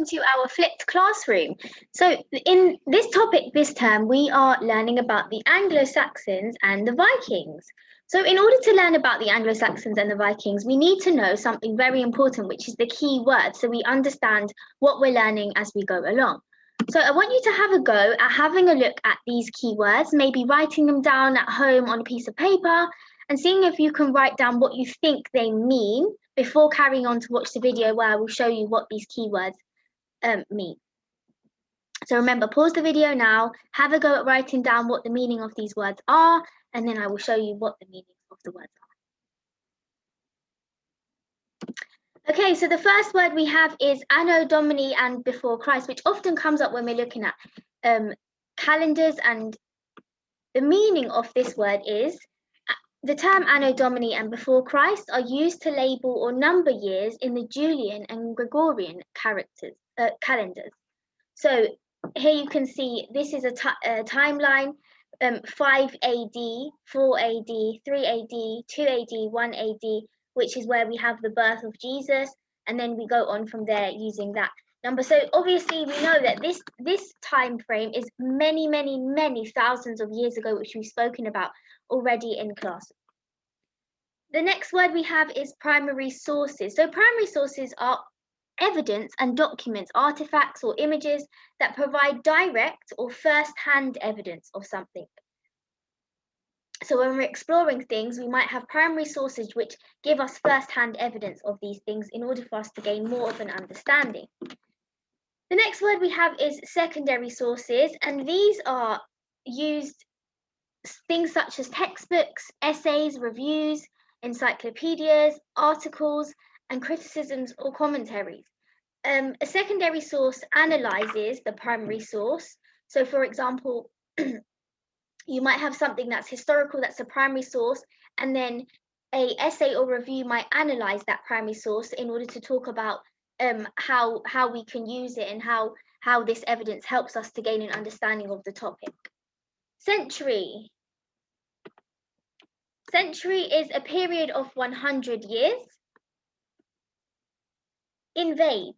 to our flipped classroom. So in this topic this term, we are learning about the Anglo Saxons and the Vikings. So in order to learn about the Anglo Saxons and the Vikings, we need to know something very important, which is the key word, so we understand what we're learning as we go along. So I want you to have a go at having a look at these keywords, maybe writing them down at home on a piece of paper and seeing if you can write down what you think they mean before carrying on to watch the video where I will show you what these keywords mean. So remember, pause the video now, have a go at writing down what the meaning of these words are, and then I will show you what the meaning of the words are. Okay, so the first word we have is Anno Domini and before Christ, which often comes up when we're looking at calendars, and the meaning of this word is the term Anno Domini and before Christ are used to label or number years in the Julian and Gregorian calendars. So here you can see this is a timeline, 5 AD, 4 AD, 3 AD, 2 AD, 1 AD, which is where we have the birth of Jesus, and then we go on from there using that number. So obviously we know that this time frame is many thousands of years ago, which we've spoken about already in class. The next word we have is primary sources. So primary sources are evidence and documents, artifacts or images that provide direct or first-hand evidence of something. So when we're exploring things, we might have primary sources which give us first-hand evidence of these things in order for us to gain more of an understanding. The next word we have is secondary sources, and these are used things such as textbooks, essays, reviews, encyclopedias, articles, and criticisms or commentaries. A secondary source analyzes the primary source. So for example, you might have something that's historical, that's a primary source, and then an essay or review might analyze that primary source in order to talk about how we can use it and how this evidence helps us to gain an understanding of the topic. Century. Century is a period of 100 years. Invade.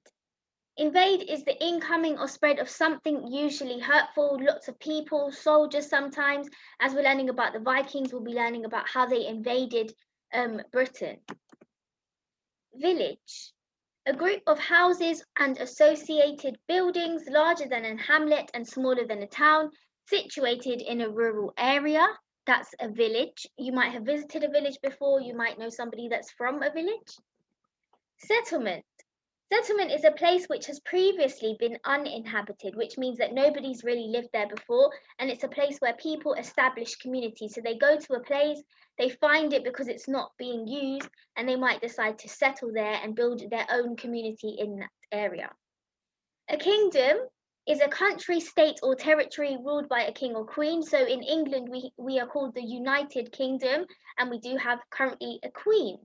Invade is the incoming or spread of something usually hurtful, lots of people, soldiers sometimes. As we're learning about the Vikings, we'll be learning about how they invaded Britain. Village. A group of houses and associated buildings larger than a hamlet and smaller than a town, situated in a rural area. That's a village. You might have visited a village before. You might know somebody that's from a village. Settlement. Settlement is a place which has previously been uninhabited, which means that nobody's really lived there before, and it's a place where people establish communities. So they go to a place, they find it because it's not being used, and they might decide to settle there and build their own community in that area. A kingdom is a country, state, or territory ruled by a king or queen. So in England, we are called the United Kingdom, and we do have currently a queen.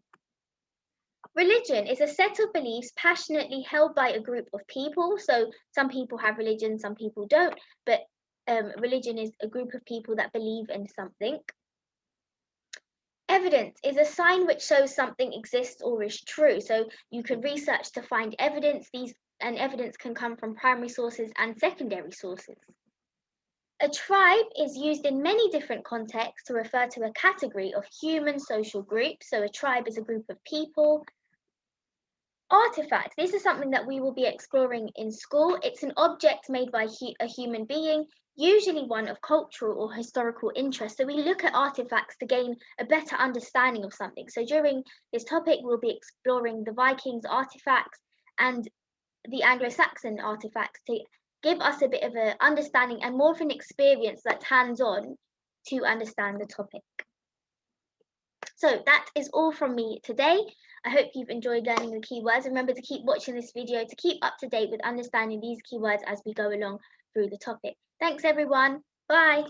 Religion is a set of beliefs passionately held by a group of people. So some people have religion, some people don't, but religion is a group of people that believe in something. Evidence is a sign which shows something exists or is true. So you can research to find evidence. And evidence can come from primary sources and secondary sources. A tribe is used in many different contexts to refer to a category of human social groups. So a tribe is a group of people. Artifact. This is something that we will be exploring in school. It's an object made by a human being, usually one of cultural or historical interest. So we look at artifacts to gain a better understanding of something. So during this topic, we'll be exploring the Vikings artifacts and the Anglo-Saxon artifacts to give us a bit of an understanding and more of an experience that's hands-on to understand the topic. So that is all from me today. I hope you've enjoyed learning the keywords. Remember to keep watching this video to keep up to date with understanding these keywords as we go along through the topic. Thanks everyone. Bye.